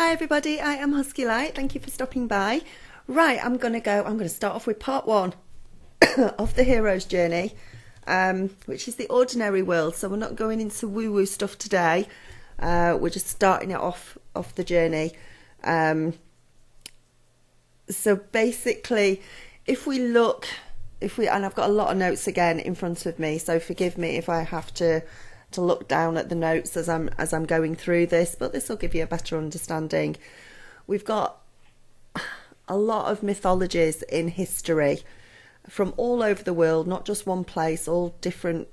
Hi everybody, I am Husky Light. Thank you for stopping by. Right, I'm going to start off with part one of the hero's journey, which is the ordinary world. So we're not going into woo-woo stuff today. We're just starting it off the journey. So basically, and I've got a lot of notes again in front of me, so forgive me if I have to look down at the notes as I'm going through this, but this will give you a better understanding. We've got a lot of mythologies in history from all over the world, not just one place, all different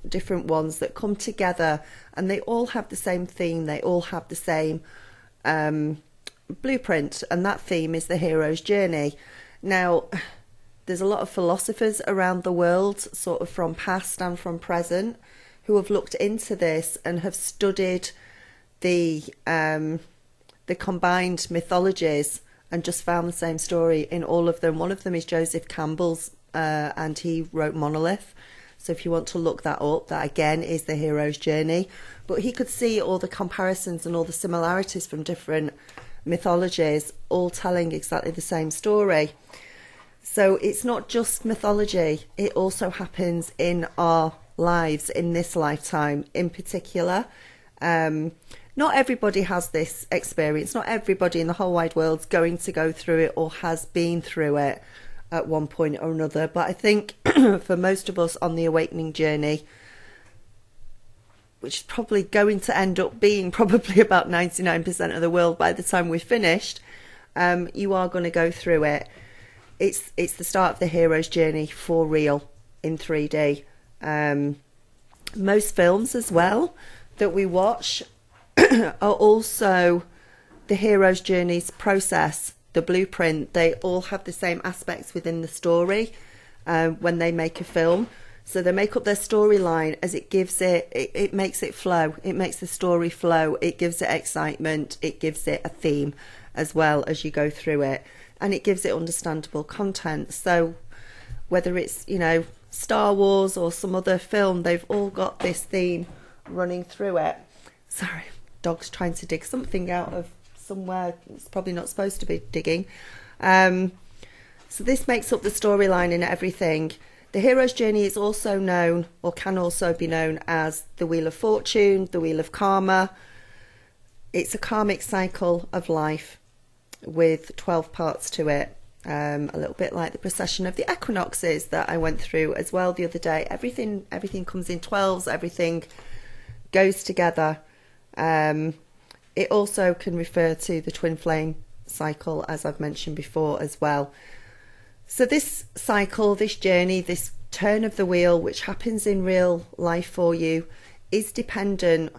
ones that come together, and they all have the same theme, they all have the same blueprint, and that theme is the hero's journey. Now, there's a lot of philosophers around the world, sort of from past and from present, who have looked into this and have studied the combined mythologies and just found the same story in all of them. One of them is Joseph Campbell's, and he wrote Monolith. So if you want to look that up, that again is the hero's journey. But he could see all the comparisons and all the similarities from different mythologies, all telling exactly the same story. So it's not just mythology, it also happens in our lives, in this lifetime in particular. Not everybody has this experience, not everybody in the whole wide world's going to go through it or has been through it at one point or another, but I think for most of us on the awakening journey, which is probably going to end up being probably about 99% of the world by the time we're finished, you are going to go through it. It's the start of the hero's journey for real in 3D. Most films as well that we watch are also the hero's journey's process, the blueprint. They all have the same aspects within the story when they make a film. So they make up their storyline as it gives it makes it flow. It makes the story flow. It gives it excitement. It gives it a theme as well as you go through it. And it gives it understandable content. So whether it's, Star Wars or some other film, they've all got this theme running through it. Sorry, dog's trying to dig something out of somewhere it's probably not supposed to be digging. So this makes up the storyline and everything. The hero's journey is also known, or can also be known, as the Wheel of Fortune, the Wheel of Karma. It's a karmic cycle of life with 12 parts to it. A little bit like the procession of the equinoxes that I went through as well the other day. Everything comes in 12s, everything goes together. It also can refer to the twin flame cycle, as I've mentioned before as well. So this cycle, this journey, this turn of the wheel, which happens in real life for you, is dependent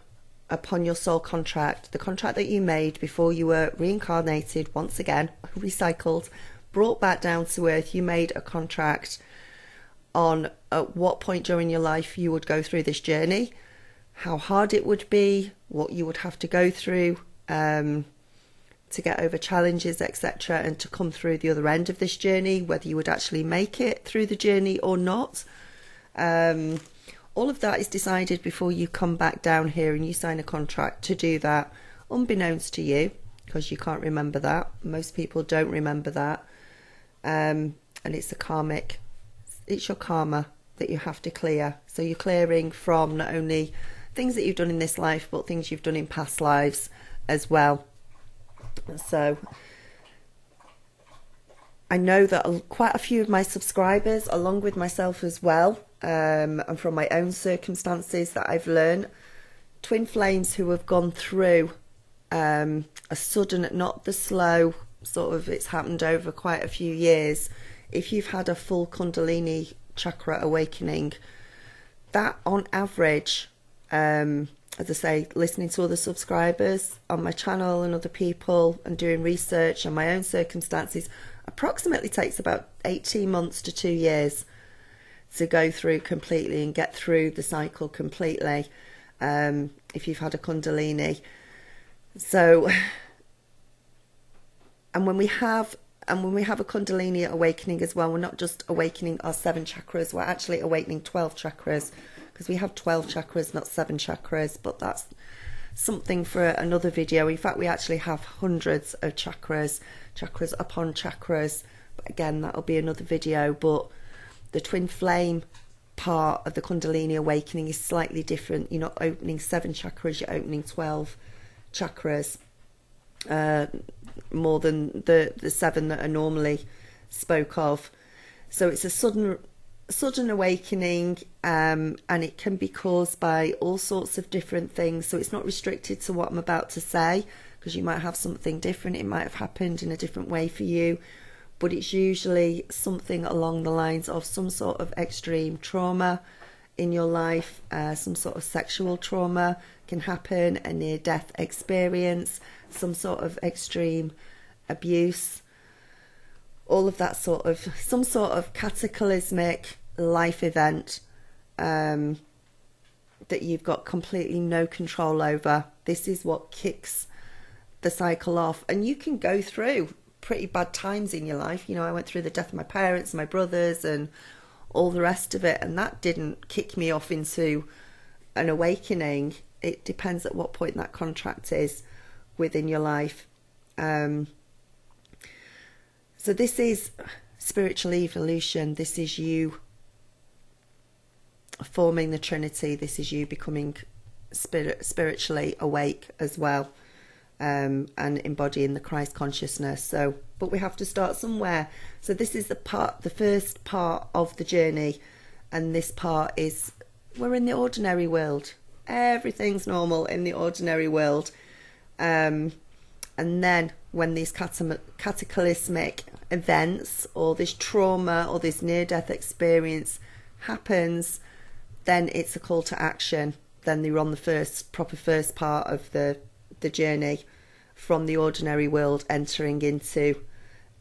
upon your soul contract, the contract that you made before you were reincarnated, once again, recycled, brought back down to earth. You made a contract on at what point during your life you would go through this journey, how hard it would be, what you would have to go through to get over challenges, etc., and to come through the other end of this journey, whether you would actually make it through the journey or not. All of that is decided before you come back down here and you sign a contract to do that, unbeknownst to you, because you can't remember that. Most people don't remember that. And it's it's your karma that you have to clear. So you're clearing from not only things that you've done in this life, but things you've done in past lives as well. So I know that quite a few of my subscribers, along with myself as well, and from my own circumstances that I've learned, twin flames who have gone through a sudden, not the slow, sort of, it's happened over quite a few years. If you've had a full Kundalini chakra awakening, that on average, as I say, listening to other subscribers on my channel and other people and doing research and my own circumstances, approximately takes about 18 months to 2 years to go through completely and get through the cycle completely, if you've had a Kundalini. So, and when we have a Kundalini awakening as well, we're not just awakening our 7 chakras, we're actually awakening 12 chakras, because we have 12 chakras, not 7 chakras, but something for another video. In fact, we actually have hundreds of chakras upon chakras, but again, that'll be another video. But the twin flame part of the Kundalini awakening is slightly different. You're not opening 7 chakras, you're opening 12 chakras, more than the 7 that are normally spoke of. So it's a sudden awakening, and it can be caused by all sorts of different things. So it's not restricted to what I'm about to say, because you might have something different. It might have happened in a different way for you, but it's usually something along the lines of some sort of extreme trauma in your life. Some sort of sexual trauma can happen, a near-death experience, some sort of extreme abuse, all of that sort of, some sort of cataclysmic life event that you've got completely no control over. This is what kicks the cycle off. And you can go through pretty bad times in your life. You know, I went through the death of my parents, my brothers, and all the rest of it, and that didn't kick me off into an awakening. It depends at what point that contract is within your life. So this is spiritual evolution. This is you forming the Trinity. This is you becoming spiritually awake as well, and embodying the Christ consciousness. So, but we have to start somewhere. So this is the first part of the journey, and this part is, we're in the ordinary world. Everything's normal in the ordinary world. And then when these cataclysmic events, or this trauma, or this near-death experience happens, then it's a call to action. Then you're on the proper first part of the journey, from the ordinary world entering into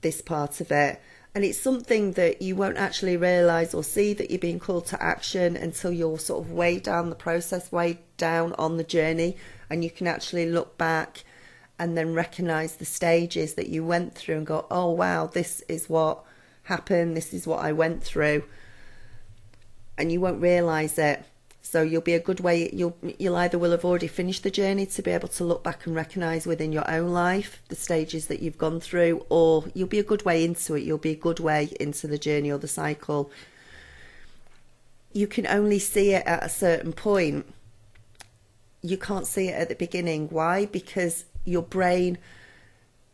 this part of it. And it's something that you won't actually realise or see that you're being called to action until you're sort of way down the process, way down on the journey, and you can actually look back and then recognise the stages that you went through and go, oh wow, this is what happened, this is what I went through. And you won't realise it. So you'll be a good way, you'll either will have already finished the journey to be able to look back and recognise within your own life the stages that you've gone through, or you'll be a good way into it, you'll be a good way into the journey or the cycle. You can only see it at a certain point. You can't see it at the beginning. Why? Because your brain,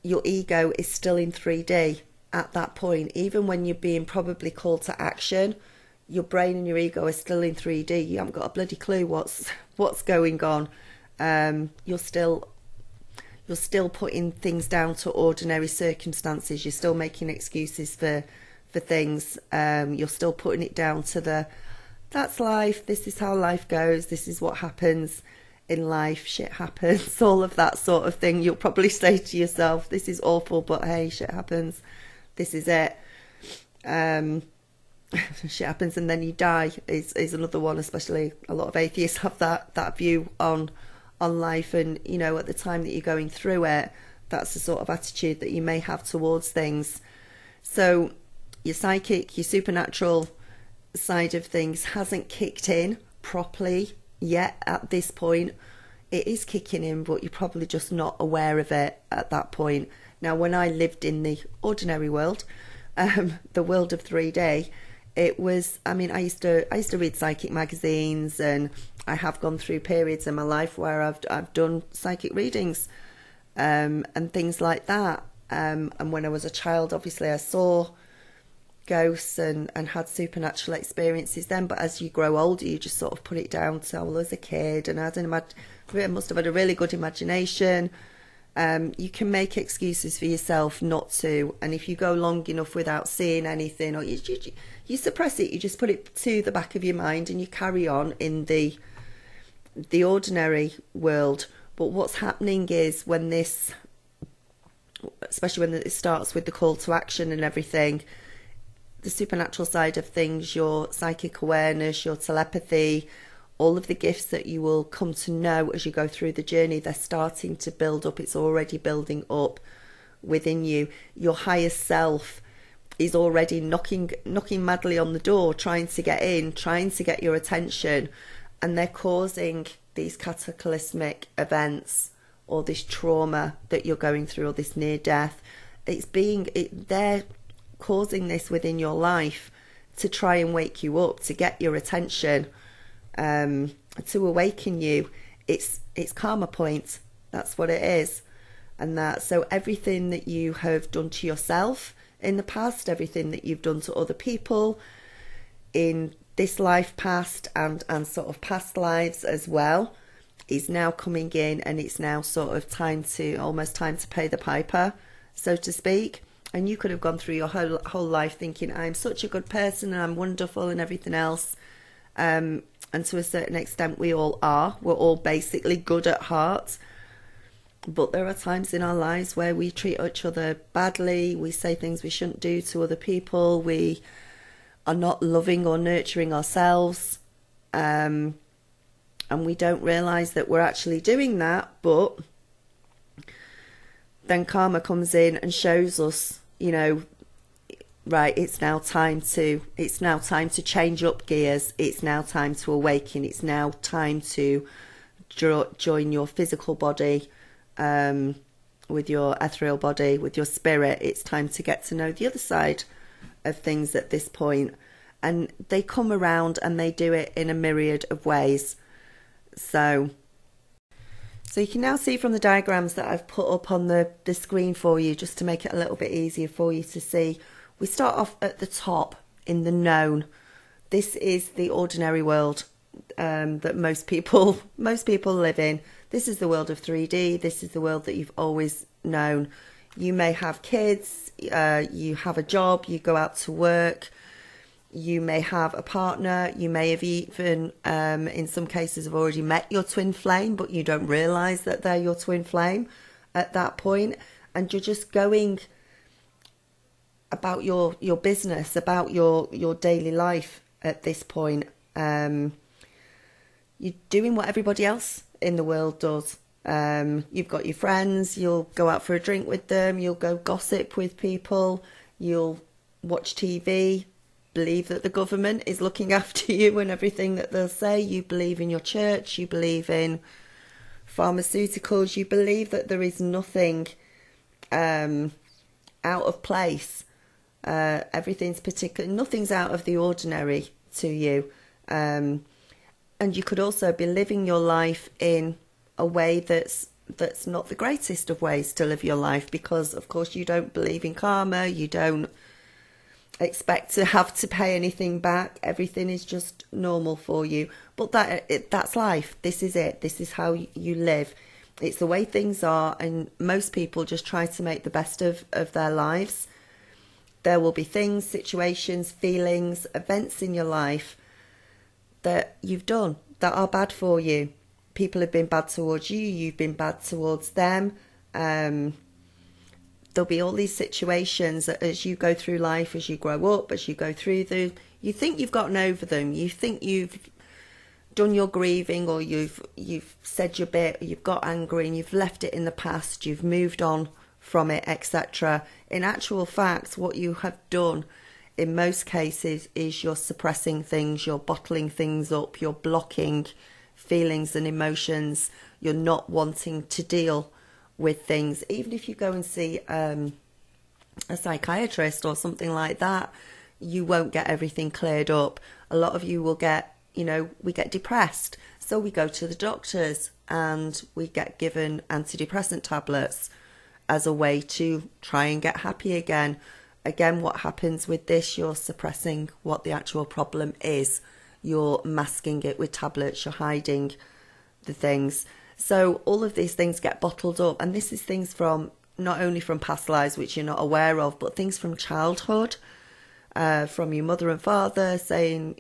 your ego is still in 3D at that point. Even when you're being probably called to action, your brain and your ego are still in 3D. You haven't got a bloody clue what's going on. You're still putting things down to ordinary circumstances. You're still making excuses for things. You're still putting it down to that's life. This is how life goes. This is what happens in life. Shit happens. All of that sort of thing. You'll probably say to yourself, this is awful, but hey, shit happens. This is it. Shit happens and then you die is another one. Especially a lot of atheists have that view on life, and you know, at the time that you're going through it, that's the sort of attitude that you may have towards things. So your psychic, your supernatural side of things hasn't kicked in properly yet at this point. It is kicking in, but you're probably just not aware of it at that point. Now, when I lived in the ordinary world, the world of 3D, it was, I mean, I used to read psychic magazines, and I have gone through periods in my life where I've done psychic readings, and things like that. And when I was a child, obviously I saw ghosts and had supernatural experiences then. But as you grow older, you just sort of put it down to, well, as a kid, and I must have had a really good imagination. You can make excuses for yourself not to, and if you go long enough without seeing anything, or you suppress it, you just put it to the back of your mind and you carry on in the ordinary world. But what's happening is, when this, especially when it starts with the call to action and everything, the supernatural side of things, your psychic awareness, your telepathy, all of the gifts that you will come to know as you go through the journey, they're starting to build up. It's already building up within you. Your higher self is already knocking madly on the door, trying to get in, trying to get your attention, and they're causing these cataclysmic events or this trauma that you're going through or this near death, they're causing this within your life to try and wake you up, to get your attention, to awaken you. It's karma points. That's what it is. And so everything that you have done to yourself in the past, everything that you've done to other people in this life past and sort of past lives as well, is now coming in, and it's now sort of almost time to pay the piper, so to speak. And you could have gone through your whole life thinking, I'm such a good person and I'm wonderful and everything else. And to a certain extent we all are. We're all basically good at heart. But there are times in our lives where we treat each other badly, we say things we shouldn't do to other people, we are not loving or nurturing ourselves, and we don't realise that we're actually doing that. But then karma comes in and shows us, right, it's now time to change up gears, it's now time to awaken, it's now time to join your physical body with your ethereal body, with your spirit. It's time to get to know the other side of things at this point. And they come around and they do it in a myriad of ways. So you can now see from the diagrams that I've put up on the screen for you, just to make it a little bit easier for you to see. We start off at the top in the known. This is the ordinary world that most people live in. This is the world of 3D. This is the world that you've always known. You may have kids, you have a job, you go out to work, you may have a partner, you may have even, in some cases, have already met your twin flame, but you don't realise that they're your twin flame at that point. And you're just going about your business, about your daily life at this point. You're doing what everybody else in the world does. You've got your friends, you'll go out for a drink with them, you'll go gossip with people, you'll watch TV, believe that the government is looking after you and everything that they'll say. You believe in your church, you believe in pharmaceuticals, you believe that there is nothing out of place. Everything's particular, nothing's out of the ordinary to you. And you could also be living your life in a way that's not the greatest of ways to live your life, because of course you don't believe in karma, you don't expect to have to pay anything back, everything is just normal for you. But that's life. This is it. This is how you live. It's the way things are, and most people just try to make the best of their lives. There will be things, situations, feelings, events in your life that you've done that are bad for you. People have been bad towards you, you've been bad towards them. There'll be all these situations that as you go through life, as you grow up, as you go through them, you think you've gotten over them, you think you've done your grieving, or you've said your bit, you've got angry and you've left it in the past, you've moved on from it, etc. In actual fact, what you have done in most cases is you're suppressing things, you're bottling things up, you're blocking feelings and emotions, you're not wanting to deal with things. Even if you go and see a psychiatrist or something like that, you won't get everything cleared up. A lot of you will get, we get depressed, so we go to the doctors and we get given antidepressant tablets as a way to try and get happy again. Again, what happens with this, you're suppressing what the actual problem is. You're masking it with tablets, you're hiding the things. So all of these things get bottled up, and this is things from, not only from past lives, which you're not aware of, but things from childhood, from your mother and father saying,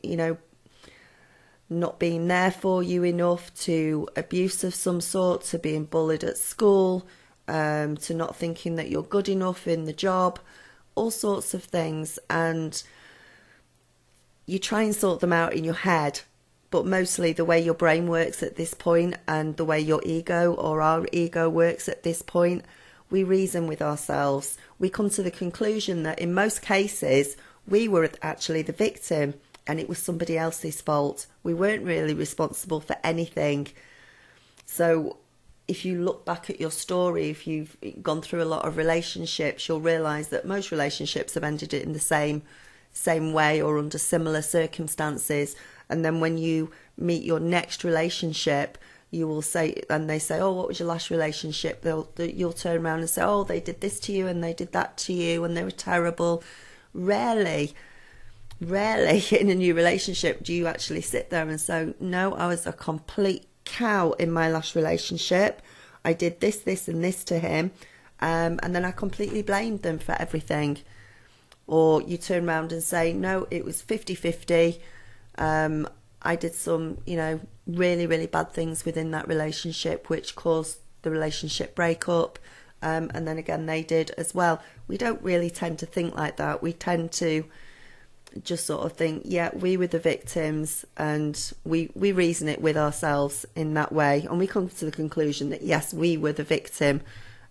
not being there for you enough, to abuse of some sort, to being bullied at school, to not thinking that you're good enough in the job, all sorts of things. And you try and sort them out in your head, but mostly the way your brain works at this point and the way your ego or our ego works at this point, we reason with ourselves. We come to the conclusion that in most cases we were actually the victim and it was somebody else's fault. We weren't really responsible for anything. So if you look back at your story, if you've gone through a lot of relationships, you'll realise that most relationships have ended in the same way or under similar circumstances. And then when you meet your next relationship, you will say, and they say, oh, what was your last relationship? You'll turn around and say, oh, they did this to you and they did that to you and they were terrible. Rarely in a new relationship do you actually sit there and say, no, I was a complete cow in my last relationship. I did this, this and this to him, and then I completely blamed them for everything. Or you turn around and say, no, it was 50-50. I did some, really, really bad things within that relationship which caused the relationship breakup, and then again they did as well. We don't really tend to think like that. We tend to just sort of think, yeah, we were the victims, and we reason it with ourselves in that way, and we come to the conclusion that yes, we were the victim.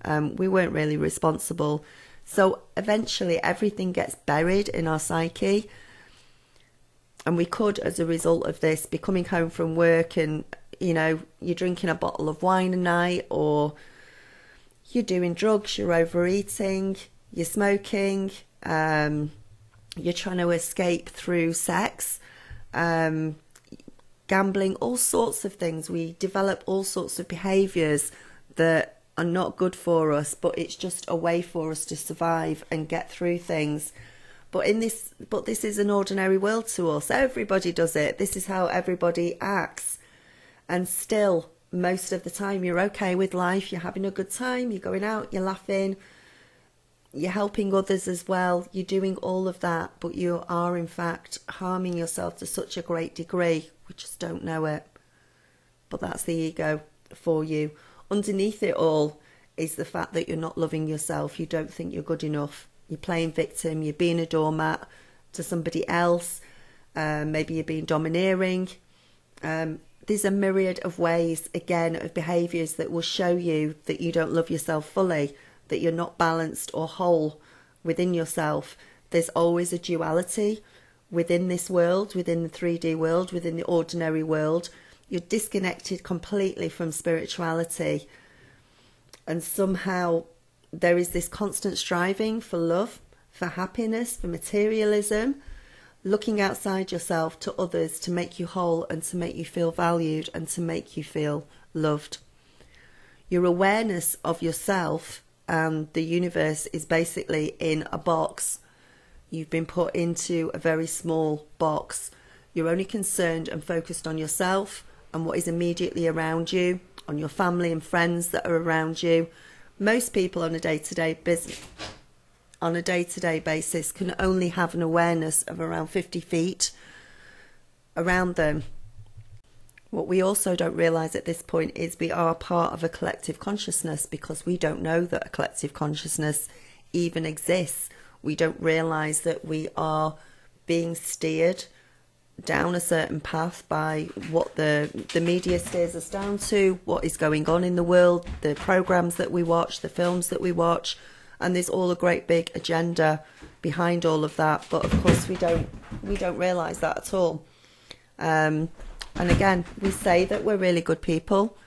We weren't really responsible. So eventually everything gets buried in our psyche, and we could, as a result of this, be coming home from work and you're drinking a bottle of wine a night, or you're doing drugs, you're overeating, you're smoking, you're trying to escape through sex, gambling, all sorts of things. We develop all sorts of behaviours that are not good for us, but it's just a way for us to survive and get through things. But this is an ordinary world to us. Everybody does it. This is how everybody acts. And still, most of the time, you're okay with life. You're having a good time. You're going out. You're laughing. You're helping others as well. You're doing all of that. But you are, in fact, harming yourself to such a great degree. We just don't know it. But that's the ego for you. Underneath it all is the fact that you're not loving yourself. You don't think you're good enough. You're playing victim. You're being a doormat to somebody else. Maybe you're being domineering. There's a myriad of ways, again, of behaviours that will show you that you don't love yourself fully, that you're not balanced or whole within yourself. There's always a duality within this world, within the 3D world, within the ordinary world. You're disconnected completely from spirituality. And somehow there is this constant striving for love, for happiness, for materialism, looking outside yourself to others to make you whole and to make you feel valued and to make you feel loved. Your awareness of yourself and the universe is basically in a box. You've been put into a very small box. You're only concerned and focused on yourself and what is immediately around you, on your family and friends that are around you. Most people on a day-to-day basis can only have an awareness of around 50 feet around them. What we also don't realise at this point is we are part of a collective consciousness, because we don't know that a collective consciousness even exists. We don't realise that we are being steered down a certain path by what the media steers us down to, what is going on in the world, the programmes that we watch, the films that we watch, and there's all a great big agenda behind all of that. But of course we don't realise that at all. And again, we say that we're really good people.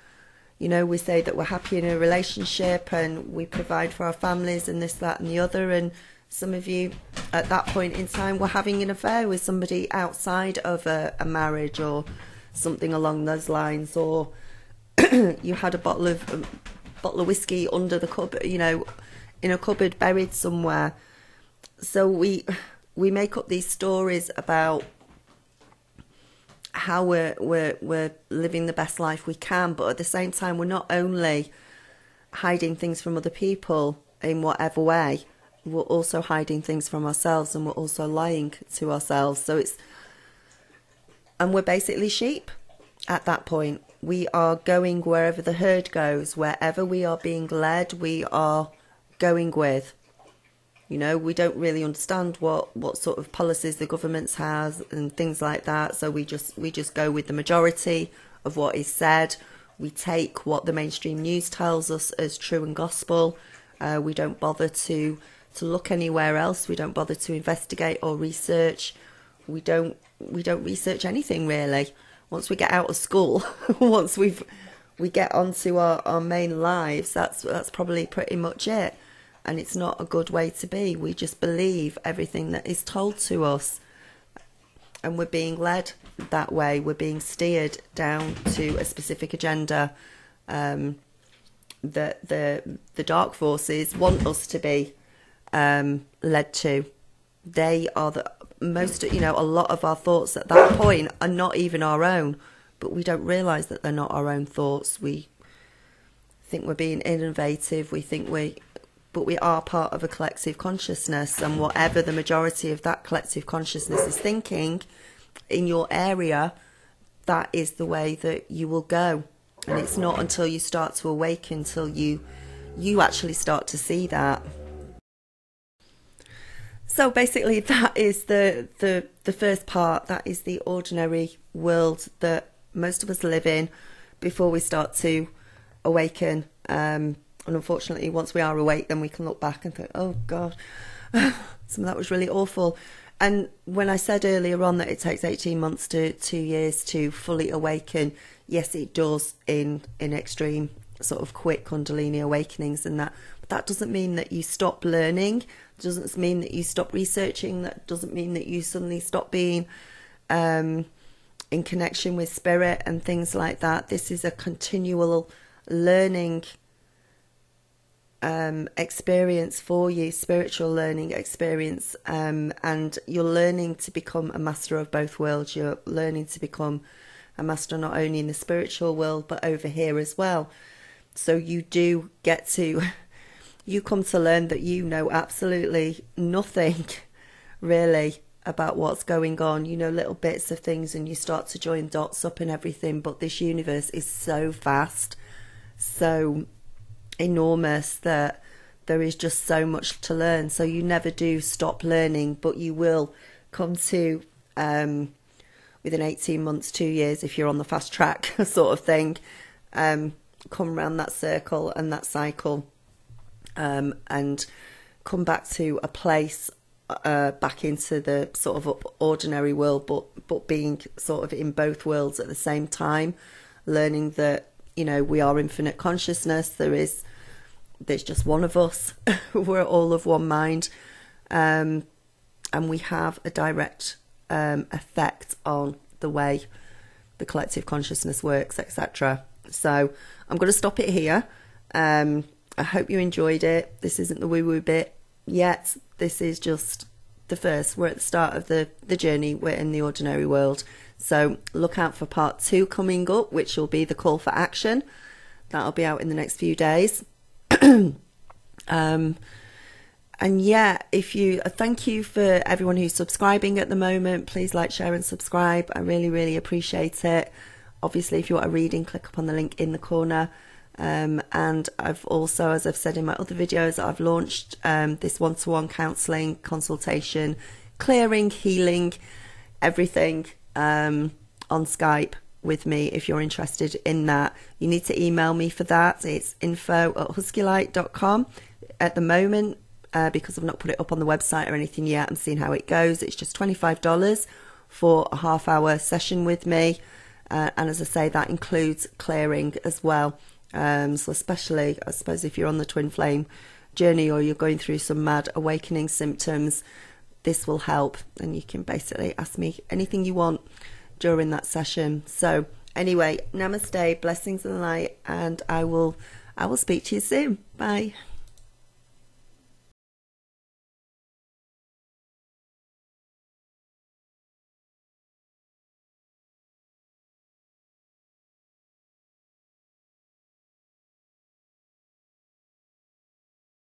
We say that we're happy in a relationship and we provide for our families and this, that and the other, and some of you at that point in time were having an affair with somebody outside of a marriage or something along those lines, or you had a bottle of whiskey under the cupboard, in a cupboard buried somewhere. So we make up these stories about how we're living the best life we can, but at the same time we're not only hiding things from other people in whatever way, we're also hiding things from ourselves, and we're also lying to ourselves. And we're basically sheep at that point. We are going wherever the herd goes. Wherever we are being led, we are going with. We don't really understand what sort of policies the government has and things like that. So we just go with the majority of what is said. We take what the mainstream news tells us as true and gospel. We don't bother to look anywhere else. We don't bother to investigate or research. We don't research anything really. Once we get out of school, once we've we get onto our main lives, that's probably pretty much it. And it's not a good way to be. We just believe everything that is told to us, and we're being led that way. We're being steered down to a specific agenda that the dark forces want us to be led to. They are the most, a lot of our thoughts at that point are not even our own, but we don't realise that they're not our own thoughts. We think we're being innovative. But we are part of a collective consciousness, and whatever the majority of that collective consciousness is thinking in your area, that is the way that you will go. And it's not until you start to awaken, until you actually start to see that. So basically, that is the first part. That is the ordinary world that most of us live in before we start to awaken. And unfortunately, once we are awake, then we can look back and think, oh God, some of that was really awful. And when I said earlier on that it takes 18 months to 2 years to fully awaken, yes, it does in extreme sort of quick Kundalini awakenings and that. But that doesn't mean that you stop learning. It doesn't mean that you stop researching. That doesn't mean that you suddenly stop being in connection with spirit and things like that. This is a continual learning experience for you, spiritual learning experience, and you're learning to become a master of both worlds. You're learning to become a master not only in the spiritual world but over here as well. So you do get to you come to learn that you know absolutely nothing really about what's going on. You know little bits of things, and you start to join dots up and everything, but this universe is so vast, so enormous, that there is just so much to learn. So you never do stop learning, but you will come to within 18 months, 2 years, if you're on the fast track sort of thing, come around that circle and that cycle, and come back to a place, back into the sort of ordinary world, but being sort of in both worlds at the same time, learning that we are infinite consciousness. There's just one of us. We're all of one mind, and we have a direct effect on the way the collective consciousness works, etc. So I'm going to stop it here. I hope you enjoyed it. This isn't the woo-woo bit yet. This is just the first. We're at the start of the journey. We're in the ordinary world. So look out for part 2 coming up, which will be the call for action. That'll be out in the next few days. And yeah, thank you for everyone who's subscribing at the moment. Please like, share and subscribe. I really, really appreciate it. Obviously, if you want a reading, click up on the link in the corner. And I've also, as I've said in my other videos, I've launched this one-to-one counselling, consultation, clearing, healing, everything on Skype with me. If you're interested in that, you need to email me for that. It's info@huskylight.com. At the moment, because I've not put it up on the website or anything yet, I'm seeing how it goes. It's just $25 for a half-hour session with me, and as I say, that includes clearing as well. So especially, I suppose, if you're on the twin flame journey or you're going through some mad awakening symptoms, this will help, and you can basically ask me anything you want during that session. So anyway, namaste, blessings and light, and I will speak to you soon. Bye.